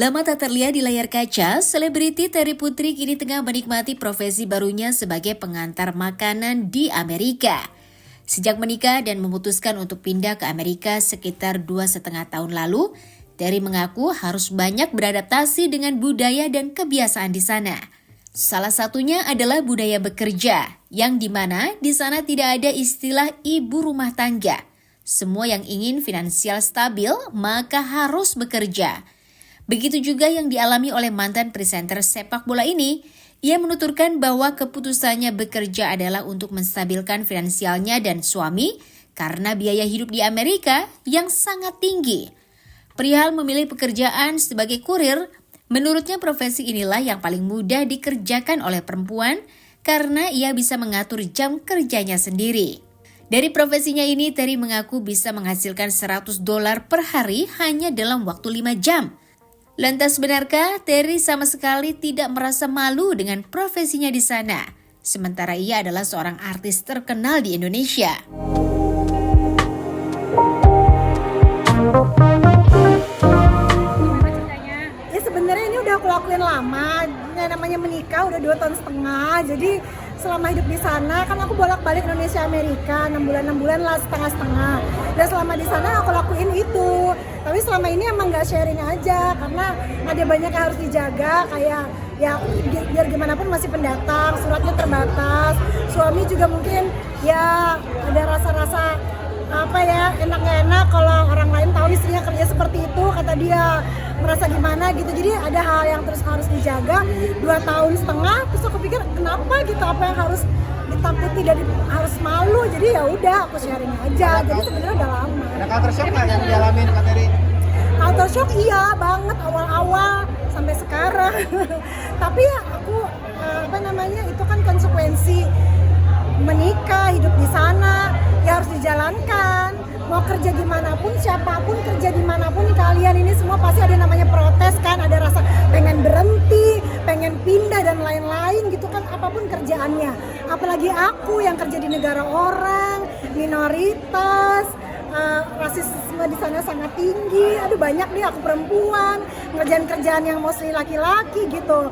Lama tak terlihat di layar kaca, selebriti Terry Putri kini tengah menikmati profesi barunya sebagai pengantar makanan di Amerika. Sejak menikah dan memutuskan untuk pindah ke Amerika sekitar 2,5 tahun lalu, Terry mengaku harus banyak beradaptasi dengan budaya dan kebiasaan di sana. Salah satunya adalah budaya bekerja, yang dimana di sana tidak ada istilah ibu rumah tangga. Semua yang ingin finansial stabil, maka harus bekerja. Begitu juga yang dialami oleh mantan presenter sepak bola ini. Ia menuturkan bahwa keputusannya bekerja adalah untuk menstabilkan finansialnya dan suami karena biaya hidup di Amerika yang sangat tinggi. Perihal memilih pekerjaan sebagai kurir, menurutnya profesi inilah yang paling mudah dikerjakan oleh perempuan karena ia bisa mengatur jam kerjanya sendiri. Dari profesinya ini, Terry mengaku bisa menghasilkan $100 per hari hanya dalam waktu 5 jam. Lantas benarkah Terry sama sekali tidak merasa malu dengan profesinya di sana? Sementara ia adalah seorang artis terkenal di Indonesia. Ya sebenarnya ini udah aku lakuin lama, namanya menikah udah 2,5 tahun. Jadi selama hidup di sana kan aku bolak-balik Indonesia Amerika 6 bulan lah, setengah-setengah. Dan selama di sana aku lakuin itu. Tapi selama ini emang nggak sharing aja karena ada banyak yang harus dijaga, kayak ya biar gimana pun masih pendatang, suratnya terbatas. Suami juga mungkin ya ada rasa-rasa apa ya, enak nggak enak kalau orang lain tahu istrinya kerja seperti itu, kata dia merasa gimana gitu. Jadi ada hal yang terus harus dijaga 2,5 tahun. Terus aku pikir kenapa gitu, apa yang harus ditakuti dan harus malu. Jadi ya udah aku sharing aja. Jadi sebenarnya udah lama. Ada culture shock nggak yang dialami Kak Terry? Culture shock iya banget awal-awal sampai sekarang. Tapi ya aku itu kan konsekuensi menikah, hidup di sana ya harus dijalankan. Mau kerja dimanapun, siapapun kerja dimanapun kalian ini semua pasti ada namanya protes kan, ada rasa pengen berhenti, pengen pindah dan lain-lain gitu kan, apapun kerjaannya. Apalagi aku yang kerja di negara orang, minoritas, rasisme di sana sangat tinggi. Aduh banyak nih aku perempuan, ngerjain kerjaan yang mostly laki-laki gitu.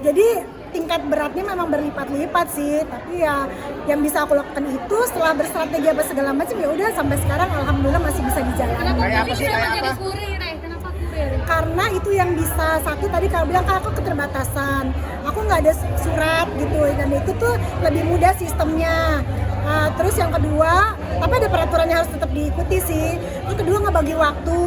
Jadi tingkat beratnya memang berlipat-lipat sih, tapi ya yang bisa aku lakukan itu setelah berstrategi apa segala macam ya udah sampai sekarang alhamdulillah masih bisa dijalani. Kayak apa sih? Kenapa Kayak jadi apa? kurir? Kenapa kurir? Karena itu yang bisa, satu tadi kalau bilang kan aku keterbatasan, aku nggak ada surat gitu, dan itu tuh lebih mudah sistemnya. Terus yang kedua, tapi ada peraturan yang harus tetap diikuti sih. Yang kedua nggak bagi waktu.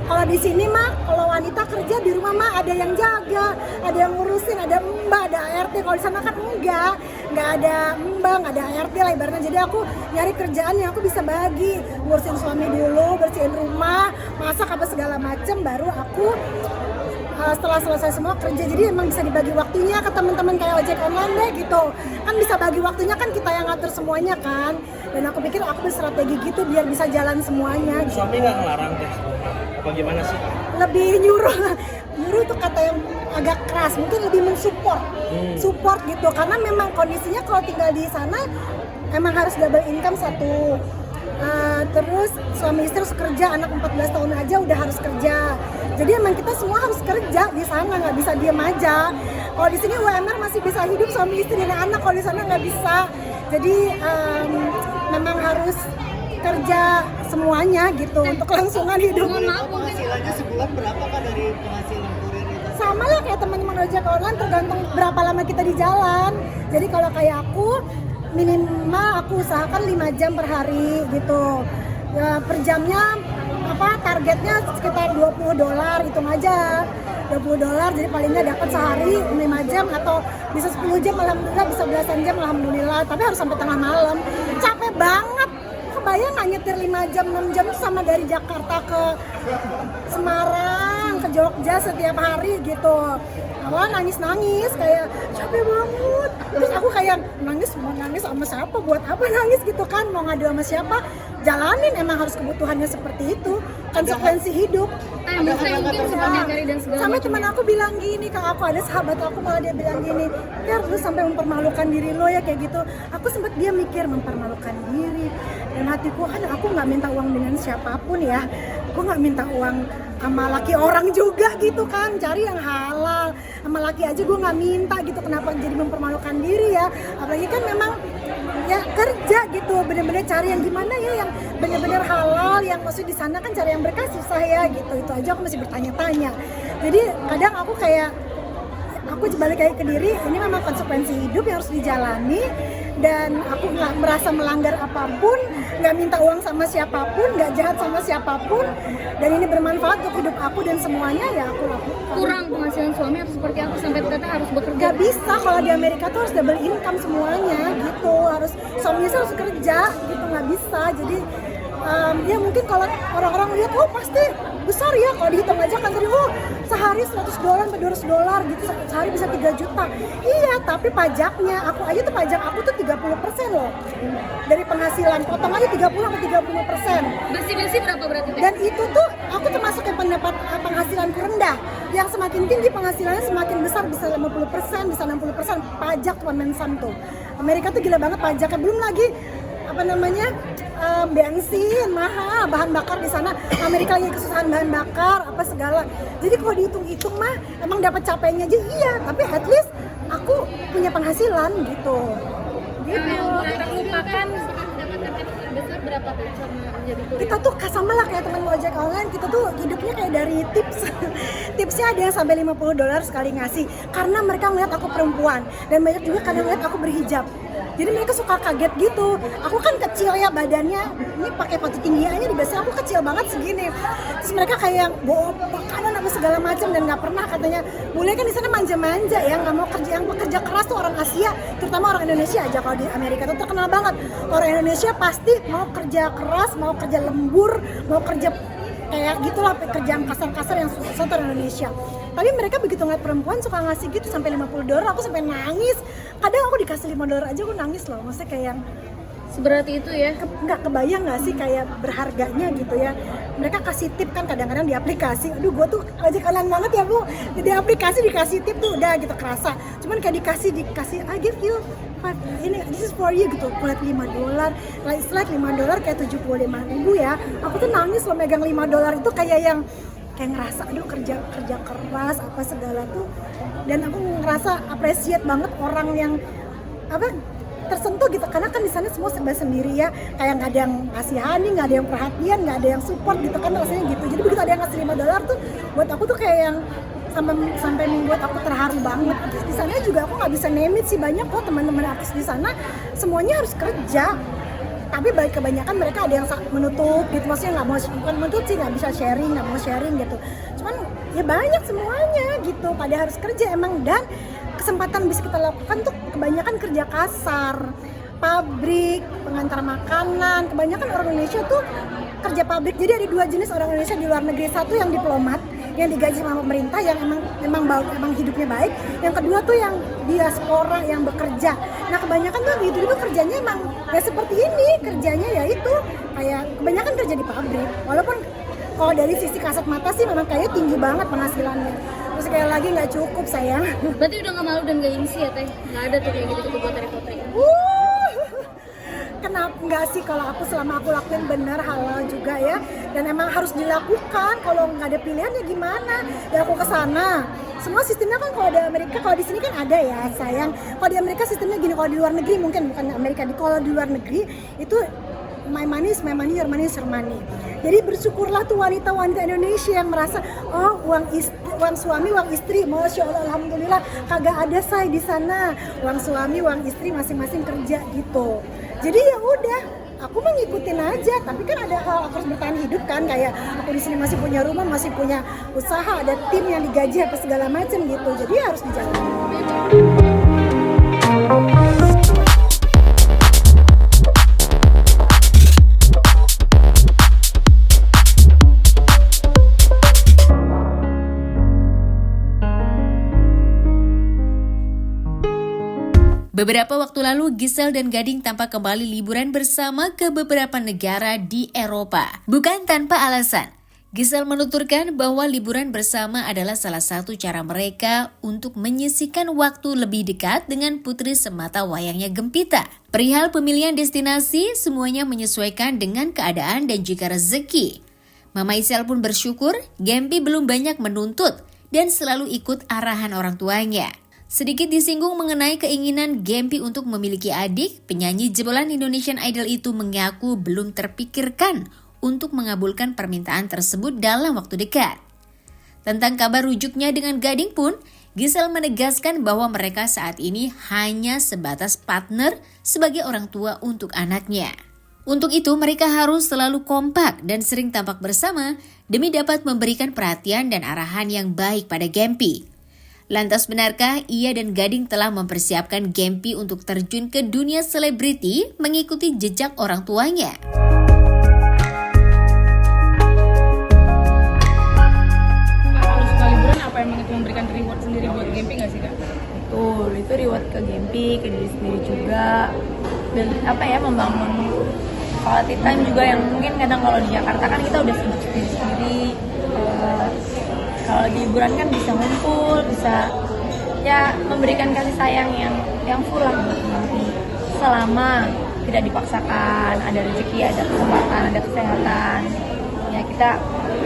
Kalau di sini mah, kalau wanita kerja di rumah mah ada yang jaga, ada yang ngurusin, ada mbak, ada ART. Kalau di sana kan nggak ada mbak, nggak ada ART lah ibaratnya. Jadi aku nyari kerjaan yang aku bisa bagi, ngurusin suami dulu, bersihin rumah, masak apa segala macem, baru aku setelah selesai semua kerja. Jadi emang bisa dibagi waktunya ke teman-teman kayak ojek online deh gitu. Kan bisa bagi waktunya, kan kita yang ngatur semuanya kan. Dan aku pikir aku berstrategi gitu biar bisa jalan semuanya. Gitu. Suami nggak ngelarang deh? Apa gimana sih? Lebih nyuruh itu kata yang agak keras, mungkin lebih mensupport support gitu, karena memang kondisinya kalau tinggal di sana emang harus double income satu. Terus suami istri harus kerja, anak 14 tahun aja udah harus kerja. Jadi emang kita semua harus kerja di sana, nggak bisa diem aja. Kalau di sini UMR masih bisa hidup suami istri dan anak, kalau di sana nggak bisa. Jadi memang harus kerja semuanya gitu untuk kelangsungan hidup. Penghasilannya sebulan berapa Kak dari penghasilan kurir itu? Sama lah kayak teman-teman ojek online, tergantung berapa lama kita di jalan. Jadi kalau kayak aku minimal aku usahakan 5 jam per hari gitu. Ya, per jamnya targetnya sekitar $20, hitung aja. $20 jadi palingnya dapat sehari 5 jam atau bisa 10 jam alhamdulillah, bisa belasan jam alhamdulillah. Tapi harus sampai tengah malam. Capek banget. Kebayang nggak nyetir 5 jam, 6 jam sama dari Jakarta ke Semarang, ke Jogja setiap hari gitu. Awal nangis-nangis kayak capek banget. Terus aku kayak nangis sama siapa, buat apa nangis gitu kan, mau ngadu sama siapa, jalanin, emang harus kebutuhannya seperti itu, konsekuensi hidup. Sampai teman aku bilang gini, Kak, aku ada sahabat aku malah dia bilang gini, Ker, lu sampai mempermalukan diri lo ya kayak gitu. Aku sempat dia mikir mempermalukan diri, dan hatiku kan aku nggak minta uang dengan siapapun ya, gue nggak minta uang sama laki orang juga gitu kan, cari yang halal. Sama laki aja gue nggak minta gitu, kenapa jadi mempermalukan diri ya, apalagi kan memang ya kerja gitu, bener-bener cari yang gimana ya, yang bener-bener halal, yang maksud di sana kan cari yang berkah susah ya gitu. Itu aja aku masih bertanya-tanya. Jadi kadang aku kayak balik lagi ke diri, ini memang konsekuensi hidup yang harus dijalani, dan aku nggak merasa melanggar apapun, nggak minta uang sama siapapun, nggak jahat sama siapapun, dan ini bermanfaat untuk hidup aku dan semuanya, ya aku lakukan. Kurang penghasilan suami atau seperti apa sampai ternyata harus bekerja? Gak bisa, kalau di Amerika tuh harus double income semuanya gitu, harus suaminya harus kerja gitu, nggak bisa. Jadi ya mungkin kalau orang-orang lihat, oh pasti besar ya, kalau dihitung aja kan tadi, oh sehari $100 sampai $200 gitu, sehari bisa 3 juta. Iya, tapi pajaknya, aku aja tuh pajak aku tuh 30% loh dari penghasilan, potong aja 30-35%. Bersih-bersih berapa berarti? Dan itu tuh aku termasuk yang pendapat penghasilanku rendah. Yang semakin tinggi penghasilannya semakin besar, bisa 50%, bisa 60% pajak tuh mensam tuh. Amerika tuh gila banget pajaknya, belum lagi bensin mahal, bahan bakar di sana. Amerika lagi kesusahan bahan bakar apa segala. Jadi kalau dihitung-hitung mah emang dapat capeknya aja iya, tapi at least aku punya penghasilan gitu. Yang terlupakan besar berapa tuh sama menjadi kurir? Kita tuh sama lah kayak teman ojek online, kita tuh hidupnya kayak dari tips. Tipsnya ada yang sampai $50 sekali ngasih, karena mereka ngeliat aku perempuan, dan banyak juga karena ngeliat aku berhijab. Jadi mereka suka kaget gitu. Aku kan kecil ya badannya, ini pakai sepatu tinggi aja, biasanya aku kecil banget segini. Terus mereka kayak bawa makanan apa segala macam, dan nggak pernah katanya. Boleh kan di sana manja-manja ya, nggak mau kerja, yang bekerja keras tuh orang Asia, terutama orang Indonesia aja. Kalau di Amerika tuh terkenal banget, orang Indonesia pasti mau kerja keras, mau kerja lembur, mau kerja kayak gitulah, kerjaan kasar-kasar yang susah orang Indonesia. Tapi mereka begitu ngeliat perempuan suka ngasih gitu sampai $50, aku sampai nangis. Kadang aku dikasih $5 aja aku nangis loh, maksudnya kayak yang Seberati itu ya? nggak kebayang nggak sih kayak berharganya gitu ya. Mereka kasih tip kan kadang-kadang di aplikasi, aduh gue tuh ojek online banget ya bu, di aplikasi dikasih tip tuh udah gitu kerasa. Cuman kayak dikasih I give you ini, this is for you gitu, kulit $5, like $5 kayak 75.000 ya. Aku tuh nangis loh megang $5 itu, kayak yang kayak ngerasa aduh kerja keras apa segala tuh, dan aku ngerasa appreciate banget orang yang tersentuh gitu, karena kan di sana semua serba sendiri ya, kayak nggak ada yang kasihani, nggak ada yang perhatian, nggak ada yang support gitu kan rasanya gitu. Jadi begitu ada yang ngasih $5 tuh buat aku tuh kayak yang sampai membuat aku terharu banget. Di sana juga aku nggak bisa name it sih, banyak kok teman-teman artis di sana semuanya harus kerja, tapi kebanyakan mereka ada yang menutup gitu, maksudnya nggak mau, bukan menutup sih, nggak bisa sharing, nggak mau sharing gitu. Cuman ya banyak semuanya gitu, pada harus kerja emang, dan kesempatan bisa kita lakukan tuh kebanyakan kerja kasar, pabrik, pengantar makanan. Kebanyakan orang Indonesia tuh kerja pabrik. Jadi ada 2 jenis orang Indonesia di luar negeri, satu yang diplomat yang digaji sama pemerintah, yang emang hidupnya baik. Yang kedua tuh yang diaspora yang bekerja. Nah kebanyakan tuh itu kerjanya emang ya seperti ini, kerjanya ya itu kayak kebanyakan kerja di pabrik. Walaupun kalau dari sisi kasat mata sih memang kayaknya tinggi banget penghasilannya. Terus sekali lagi nggak cukup sayang. Berarti udah nggak malu dan nggak gengsi ya teh? Nggak ada tuh kayak gitu buat repot-repot. Kenapa nggak sih, kalau aku selama aku lakuin benar halal juga ya, dan emang harus dilakukan. Kalau nggak ada pilihan ya gimana, ya aku kesana. Semua sistemnya kan kalau di Amerika, kalau di sini kan ada ya sayang. Kalau di Amerika sistemnya gini, kalau di luar negeri mungkin bukan Amerika, kalau di luar negeri itu my money is my money, your money is your money. Jadi bersyukurlah tuh wanita-wanita Indonesia yang merasa oh uang suami, uang istri, masya Allah, alhamdulillah kagak ada say di sana. Uang suami, uang istri masing-masing kerja gitu. Jadi ya udah, aku mah ngikutin aja. Tapi kan ada hal aku harus bertahan hidup kan, kayak aku di sini masih punya rumah, masih punya usaha, ada tim yang digaji apa segala macam gitu. Jadi harus dijalani. Beberapa waktu lalu, Giselle dan Gading tampak kembali liburan bersama ke beberapa negara di Eropa. Bukan tanpa alasan, Giselle menuturkan bahwa liburan bersama adalah salah satu cara mereka untuk menyisihkan waktu lebih dekat dengan putri semata wayangnya Gempita. Perihal pemilihan destinasi, semuanya menyesuaikan dengan keadaan dan juga rezeki. Mama Isel pun bersyukur Gempi belum banyak menuntut dan selalu ikut arahan orang tuanya. Sedikit disinggung mengenai keinginan Gempi untuk memiliki adik, penyanyi jebolan Indonesian Idol itu mengaku belum terpikirkan untuk mengabulkan permintaan tersebut dalam waktu dekat. Tentang kabar rujuknya dengan Gading pun, Giselle menegaskan bahwa mereka saat ini hanya sebatas partner sebagai orang tua untuk anaknya. Untuk itu mereka harus selalu kompak dan sering tampak bersama demi dapat memberikan perhatian dan arahan yang baik pada Gempi. Lantas benarkah ia dan Gading telah mempersiapkan Gempi untuk terjun ke dunia selebriti mengikuti jejak orang tuanya? Kalau suka liburan apa emang itu memberikan reward sendiri buat Gempi nggak sih Kak? Betul, itu reward ke Gempi, ke diri sendiri juga. Dan membangun quality time juga yang mungkin kadang kalau di Jakarta kan kita udah sibuk sendiri. Kalau lagi liburan kan bisa ngumpul, bisa ya memberikan kasih sayang yang full lah buat Gempi. Selama tidak dipaksakan, ada rezeki, ada kesempatan, ada kesehatan, ya kita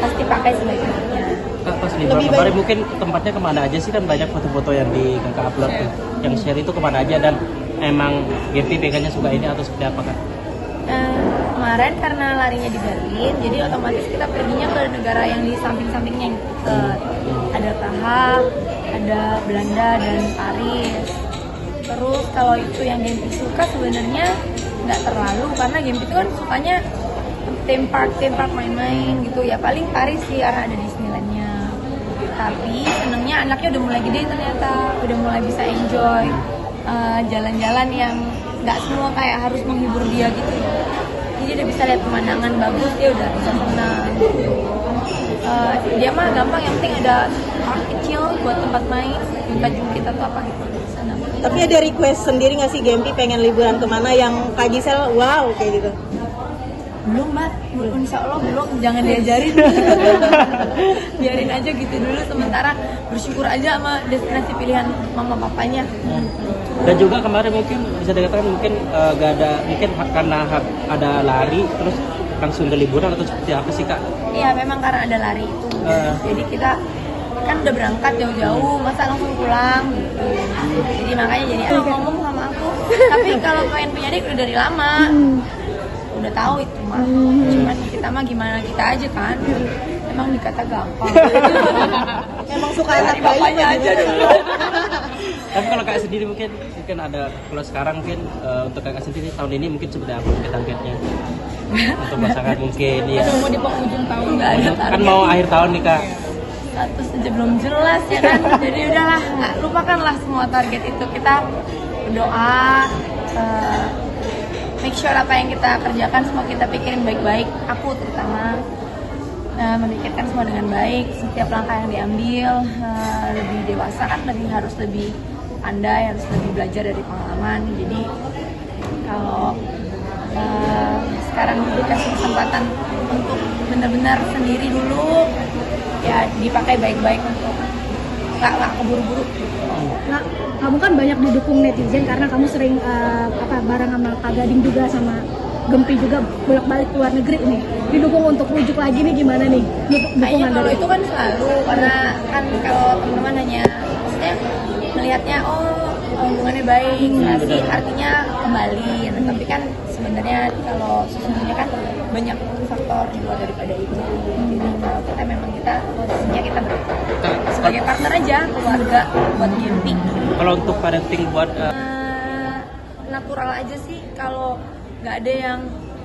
pasti pakai sebaik-baiknya. Kak, pas liburan kemarin mungkin tempatnya kemana aja sih? Kan banyak foto-foto yang di kakak upload tuh. Yang share itu kemana aja, dan emang Gempi pengennya suka ini atau seperti apa Kak? Kemarin karena larinya di Berlin, jadi otomatis kita perginya ke negara yang di samping-sampingnya. Ada Praha, ada Belanda dan Paris. Terus kalau itu yang Gempi suka sebenarnya nggak terlalu, karena Gempi itu kan sukanya theme park main-main gitu ya. Paling Paris sih karena ada Disneyland-nya. Tapi senengnya anaknya udah mulai gede ternyata, udah mulai bisa enjoy jalan-jalan yang nggak semua kayak harus menghibur dia gitu. Jadi dia bisa lihat pemandangan bagus, dia udah bisa senang. Dia mah gampang, yang penting ada park kecil buat tempat main, jungkit atau apa gitu. Senang. Tapi ada request sendiri nggak sih Gempi pengen liburan kemana yang Kak Giselle wow kayak gitu? Belum Mbak, insya Allah belum, jangan diajarin. Biarin aja gitu dulu, sementara bersyukur aja sama destinasi pilihan mama papanya. Dan juga kemarin mungkin bisa dikatakan mungkin gak ada, mungkin karena ada lari terus langsung ke liburan atau seperti apa sih Kak? Iya, memang karena ada lari itu. Jadi kita kan udah berangkat jauh-jauh, masa langsung pulang gitu. Jadi makanya ngomong sama aku. Tapi kalau pengen punya adik udah dari lama. Udah tahu itu mah. Cuman kita mah gimana kita aja kan. Emang dikata gampang. Emang suka anak bapaknya aja dulu. Tapi kalau Kak sendiri mungkin ada, kalau sekarang mungkin untuk Kakak sendiri tahun ini mungkin seperti apa targetnya? Untuk pasangan mungkin ya. Mau di penghujung tahun Nggak ada target. Kan mau akhir tahun nih Kak. Status aja belum jelas ya kan. Jadi udahlah, lupakanlah semua target itu. Kita berdoa, make sure apa yang kita kerjakan semua kita pikirin baik-baik. Aku terutama memikirkan semua dengan baik. Setiap langkah yang diambil lebih dewasa kan, harus lebih pandai, harus lebih belajar dari pengalaman. Jadi kalau sekarang dikasih kesempatan untuk benar-benar sendiri dulu, ya dipakai baik-baik untuk nggak keburu-buru. Nah, kamu kan banyak didukung netizen karena kamu sering bareng sama Kak Gading juga, sama Gempi juga bolak-balik ke luar negeri nih. Didukung untuk rujuk lagi nih, gimana nih? Kayaknya kalau itu kan selalu, karena kan kalau teman-teman hanya maksudnya melihatnya hubungannya baik, sih artinya kembali. Nah, tapi kan sebenarnya kalau sesungguhnya kan banyak faktor di luar daripada itu. Jadi kalau kita memang posisinya kita sebagai partner aja, keluarga buat Gempi. Kalau untuk parenting buat natural aja sih, kalau nggak ada yang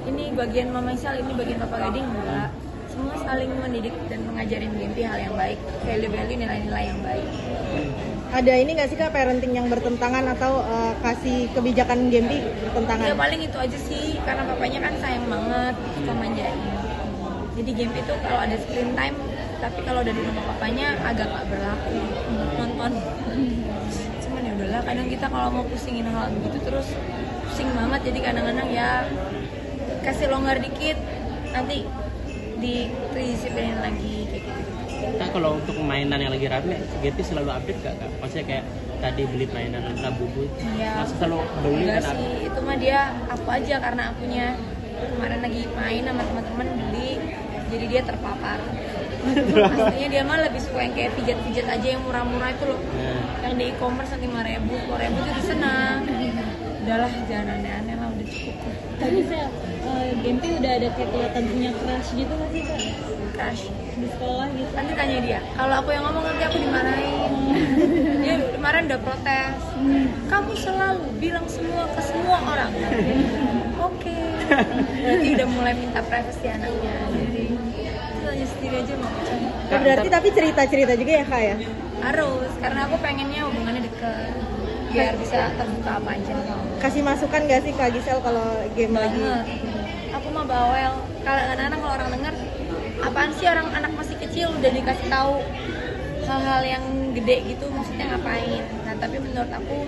ini bagian Mama Isel, ini bagian Papa Gading, enggak. Semua saling mendidik dan mengajarin Gempi hal yang baik, value-value, nilai-nilai yang baik. Ada ini nggak sih Kak parenting yang bertentangan atau kasih kebijakan Gempi bertentangan? Ya paling itu aja sih, karena papanya kan sayang banget, suka manjain. Jadi Gempi tuh kalau ada screen time, tapi kalau udah di rumah papanya agak nggak berlaku nonton. Cuman ya udahlah, kadang kita kalau mau pusingin hal begitu terus pusing banget, jadi kadang-kadang ya kasih longgar dikit, nanti didisiplinin lagi kayak gitu. Kak, kalau untuk mainan yang lagi rame, Gempi selalu update gak Kak? Maksudnya kayak tadi beli mainan Labubu, Iya. masa selalu beli Enggak kan? sih, itu mah dia aku aja, karena akunya kemarin lagi main sama teman-teman beli, jadi dia terpapar. Aslinya dia mah lebih suka yang kayak pijat-pijat aja yang murah-murah itu loh. Yang di e-commerce yang 5.000, 10.000 itu udah senang. Udahlah, jangan aneh-aneh lah, udah cukup. Tadi saya Gempi udah ada kayak kelihatan punya crush gitu nggak sih Kak? Crush Di sekolah gitu. nanti tanya dia, kalau aku yang ngomong nanti aku dimarahin. Dia kemarin udah protes, kamu selalu bilang semua ke semua orang. Oke. Berarti udah mulai minta privacy anaknya, jadi tanya sendiri aja mau. Berarti tapi cerita-cerita juga ya Kak ya? Harus, karena aku pengennya hubungannya deket biar bisa terbuka apa aja mau. Kasih masukan gak sih Kak Gisel kalau game lagi? Banget. Aku mah bawel. Kalau kadang-kadang kalau orang denger, apaan sih orang anak masih kecil udah dikasih tahu hal-hal yang gede gitu, maksudnya ngapain? Nah tapi menurut aku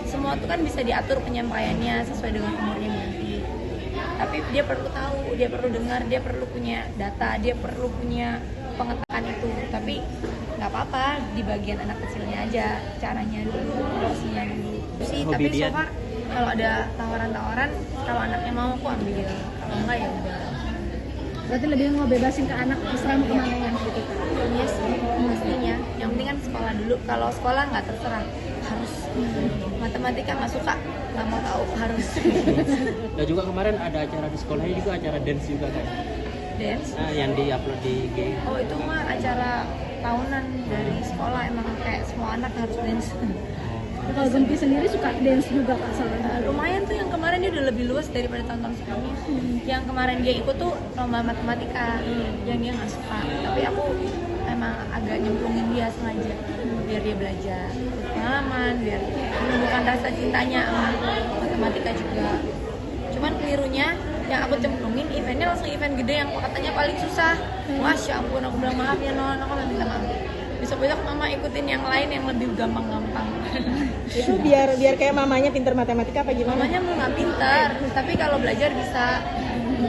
semua tuh kan bisa diatur penyampaiannya sesuai dengan umurnya nanti. Tapi dia perlu tahu, dia perlu dengar, dia perlu punya data, dia perlu punya pengetahuan itu. Tapi nggak apa-apa di bagian anak kecilnya aja, caranya dulu, porsinya dulu. Sih, Hobi tapi dia. so far kalau ada tawaran-tawaran, kalau anaknya mau aku ambil, kalau enggak ya udah. Berarti lebih mau bebasin ke anak terserah mau kemana ya gitu Kak. Iya sih, pastinya. Yang penting kan sekolah dulu. Kalau sekolah nggak terserah, harus. Matematika nggak suka, nggak mau tahu, harus. Dan juga kemarin ada acara di sekolahnya juga, acara dance juga kan. Dance. Yang di-upload di IG. Oh itu mah acara tahunan dari sekolah, emang kayak semua anak harus dance. Kalau Gempi sendiri suka dance juga Kak soalnya. Lumayan tuh yang kemarin dia udah lebih luas daripada tahun-tahun sebelumnya. Yang kemarin dia ikut tuh lomba matematika, yang dia nggak suka. Tapi aku emang agak nyemplungin dia sengaja biar dia belajar pengalaman, biar menumbuhkan rasa cintanya sama matematika juga. Cuman kelirunya yang aku cemplungin eventnya langsung event gede yang katanya paling susah. Masya ampun, aku bilang maaf ya non, aku nggak minta maaf. Besok-besok mama ikutin yang lain yang lebih gampang-gampang. Itu biar kayak mamanya pinter matematika apa gimana? Mamanya mau nggak pintar, tapi kalau belajar bisa.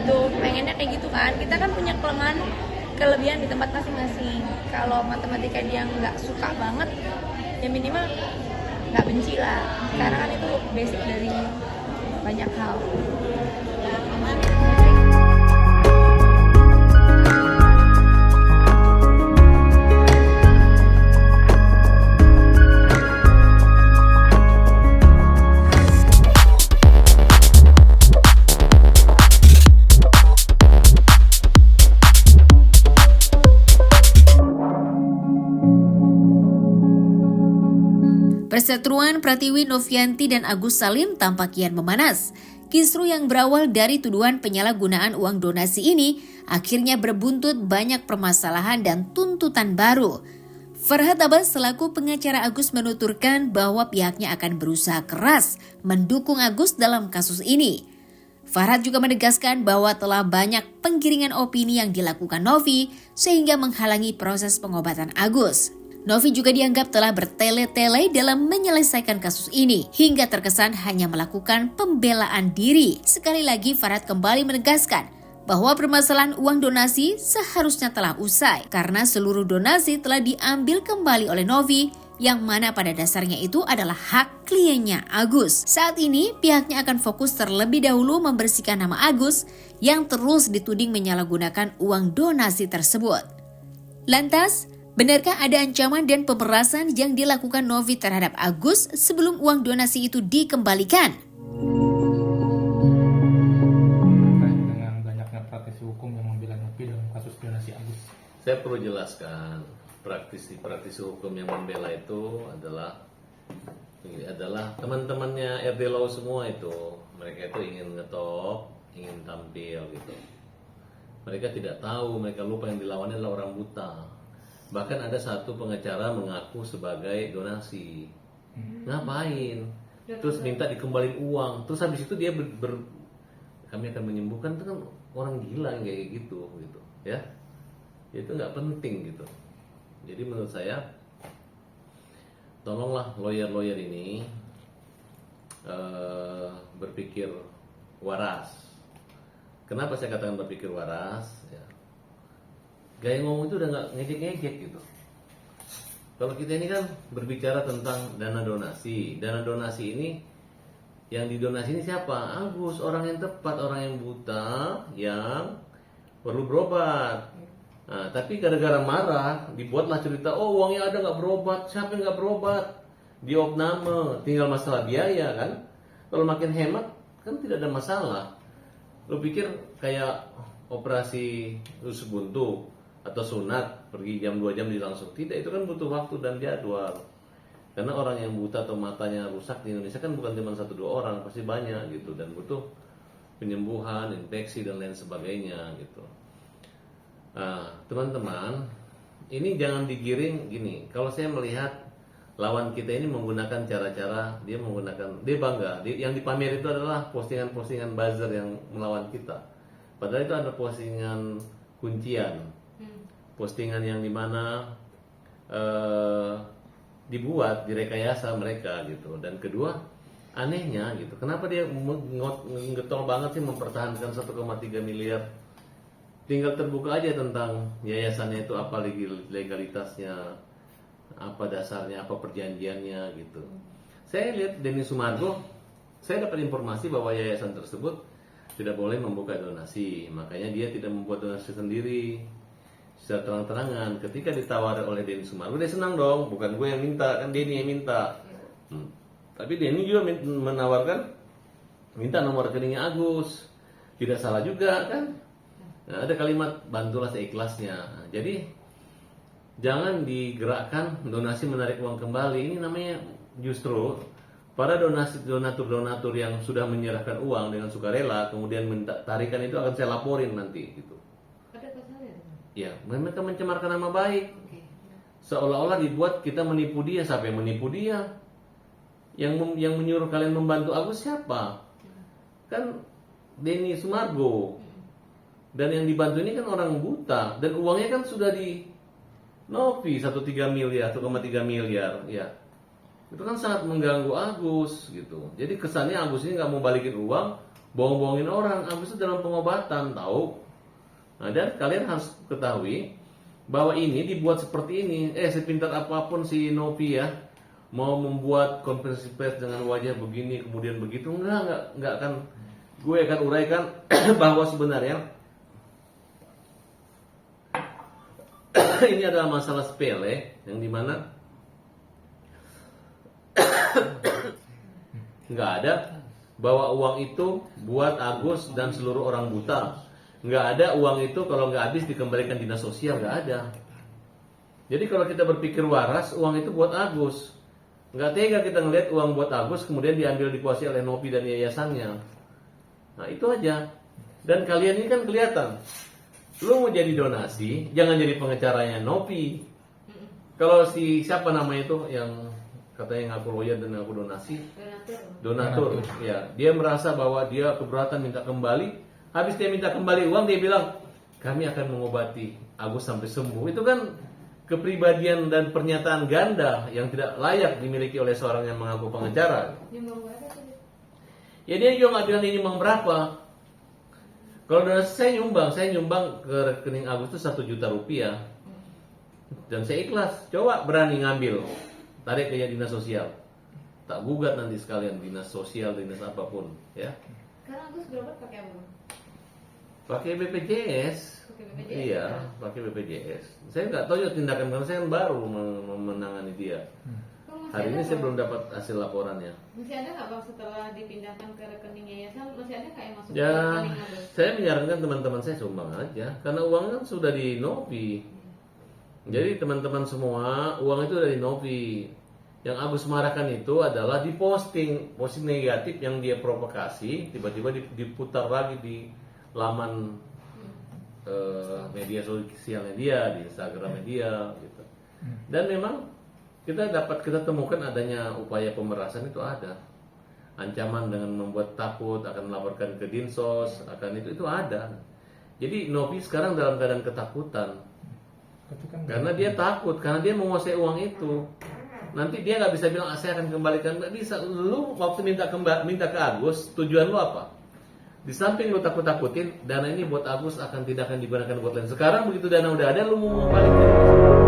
Tuh pengennya kayak gitu kan. Kita kan punya kelemahan, kelebihan di tempat masing-masing. Kalau matematika dia nggak suka banget, ya minimal nggak benci lah. Karena kan itu basic dari banyak hal. Perseteruan Pratiwi Novianti dan Agus Salim tampak kian memanas. Kisru yang berawal dari tuduhan penyalahgunaan uang donasi ini akhirnya berbuntut banyak permasalahan dan tuntutan baru. Farhad Abbas selaku pengacara Agus menuturkan bahwa pihaknya akan berusaha keras mendukung Agus dalam kasus ini. Farhad juga menegaskan bahwa telah banyak penggiringan opini yang dilakukan Novi sehingga menghalangi proses pengobatan Agus. Novi juga dianggap telah bertele-tele dalam menyelesaikan kasus ini hingga terkesan hanya melakukan pembelaan diri. Sekali lagi Farhad kembali menegaskan bahwa permasalahan uang donasi seharusnya telah usai karena seluruh donasi telah diambil kembali oleh Novi yang mana pada dasarnya itu adalah hak kliennya Agus. Saat ini pihaknya akan fokus terlebih dahulu membersihkan nama Agus yang terus dituding menyalahgunakan uang donasi tersebut. Lantas, benarkah ada ancaman dan pemerasan yang dilakukan Novi terhadap Agus sebelum uang donasi itu dikembalikan? Dengan banyaknya praktisi hukum yang membela Novi dalam kasus donasi Agus. Saya perlu jelaskan, praktisi hukum yang membela itu adalah teman-temannya RD Law semua itu. Mereka itu ingin ngetop, ingin tampil gitu. Mereka tidak tahu, mereka lupa yang dilawannya adalah orang buta. Bahkan ada satu pengacara mengaku sebagai donasi. Ngapain? Terus minta dikembalin uang. Terus habis itu dia kami akan menyembuhkan. Itu kan orang gila yang kayak gitu ya. Itu nggak penting gitu. Jadi menurut saya tolonglah lawyer ini berpikir waras. Kenapa saya katakan berpikir waras? Ya. Gaya ngomong itu udah nggak ngejek-ngejek gitu. Kalau kita ini kan berbicara tentang dana donasi. Dana donasi ini, yang didonasi ini siapa? Agus, orang yang tepat, orang yang buta, yang perlu berobat. Nah, tapi gara-gara marah dibuatlah cerita, oh uangnya ada nggak berobat, siapa yang nggak berobat, diopname, tinggal masalah biaya kan. Kalau makin hemat kan tidak ada masalah. Lo pikir kayak operasi usus buntu atau sunat pergi jam 2 jam langsung? Tidak, itu kan butuh waktu dan jadwal. Karena orang yang buta atau matanya rusak di Indonesia kan bukan cuma 1-2 orang, pasti banyak gitu, dan butuh penyembuhan, infeksi dan lain sebagainya gitu. Nah, teman-teman, ini jangan digiring gini. Kalau saya melihat lawan kita ini menggunakan cara-cara, dia bangga. Yang dipamer itu adalah postingan-postingan buzzer yang melawan kita. Padahal itu ada postingan kuncian, postingan yang dimana dibuat direkayasa mereka gitu. Dan kedua, anehnya gitu, kenapa dia getol banget sih mempertahankan 1,3 miliar? Tinggal terbuka aja tentang yayasannya itu, apa legalitasnya, apa dasarnya, apa perjanjiannya gitu. Saya lihat Denny Sumargo, saya dapat informasi bahwa yayasan tersebut tidak boleh membuka donasi, makanya dia tidak membuat donasi sendiri secara terang-terangan. Ketika ditawari oleh Denny Sumargo, dia senang dong, bukan gue yang minta, kan Denny yang minta. Tapi Denny juga menawarkan, minta nomor rekeningnya Agus, tidak salah juga kan. Nah, ada kalimat bantulah seikhlasnya. Nah, jadi jangan digerakkan donasi menarik uang kembali. Ini namanya justru para donatur yang sudah menyerahkan uang dengan sukarela kemudian minta tarikan itu akan saya laporin nanti gitu. Ada pasalnya? Ya, mereka mencemarkan nama baik. Seolah-olah dibuat kita menipu dia. Siapa yang menipu dia? Yang menyuruh kalian membantu Agus siapa? Kan Denny Sumargo. Dan yang dibantu ini kan orang buta, dan uangnya kan sudah di Novi 1,3 miliar ya. Itu kan sangat mengganggu Agus gitu. Jadi kesannya Agus ini nggak mau balikin uang, bohong-bohongin orang. Agus itu dalam pengobatan, tahu? Nah, dan kalian harus ketahui bahwa ini dibuat seperti ini. Sepintar apapun si Novi ya, mau membuat konferensi pers dengan wajah begini kemudian begitu, enggak akan. Gue akan uraikan bahwa sebenarnya ini adalah masalah sepele yang dimana nggak ada bahwa uang itu buat Agus dan seluruh orang buta. Nggak ada uang itu kalau nggak habis dikembalikan dinas sosial, nggak ada. Jadi kalau kita berpikir waras, uang itu buat Agus. Nggak tega kita ngelihat uang buat Agus kemudian diambil dikuasai oleh Novi dan yayasannya. Nah itu aja. Dan kalian ini kan kelihatan. Lu mau jadi donasi, jangan jadi pengecaranya Novi. Kalau si siapa namanya itu yang katanya ngaku lawyer dan ngaku donasi, donatur. Ya, dia merasa bahwa dia keberatan minta kembali. Habis dia minta kembali uang, dia bilang kami akan mengobati Agus sampai sembuh. Itu kan kepribadian dan pernyataan ganda yang tidak layak dimiliki oleh seorang yang mengaku pengacara. Ya dia juga nggak bilang ini nyumbang berapa. Kalau donasi saya nyumbang ke rekening Agus itu 1 juta rupiah. Dan saya ikhlas, coba berani ngambil, tarik ke dinas sosial. Tak gugat nanti sekalian dinas sosial, dinas apapun, ya. Sekarang Agus berobat pakai apa? Pakai BPJS. Iya, pakai BPJS. Saya nggak tahu ya tindakan karena saya kan baru menangani dia. Hari ini saya belum dapat hasil laporannya. Masih ada nggak Bang setelah dipindahkan ke rekening yayasan, masih ada nggak yang masuk Ya, ke rekening Agus? saya menyarankan teman-teman saya sumbang aja, karena uang kan sudah di Novi. Jadi teman-teman semua, uang itu dari Novi. Yang Agus marahkan itu adalah posting negatif yang dia provokasi, tiba-tiba diputar lagi di laman media sosialnya dia, di Instagramnya dia, gitu. Dan memang kita temukan adanya upaya pemerasan itu ada. Ancaman dengan membuat takut akan melaporkan ke Dinsos, akan itu ada. Jadi Novi sekarang dalam keadaan ketakutan. Karena dia takut, karena dia menguasai uang itu. Nanti dia nggak bisa bilang saya akan kembalikan, nggak bisa. Lu waktu minta ke Agus, tujuan lu apa? Di samping lu takut-takutin, dana ini buat Agus tidak akan digunakan buat lain. Sekarang begitu dana udah ada, lu mau balikin.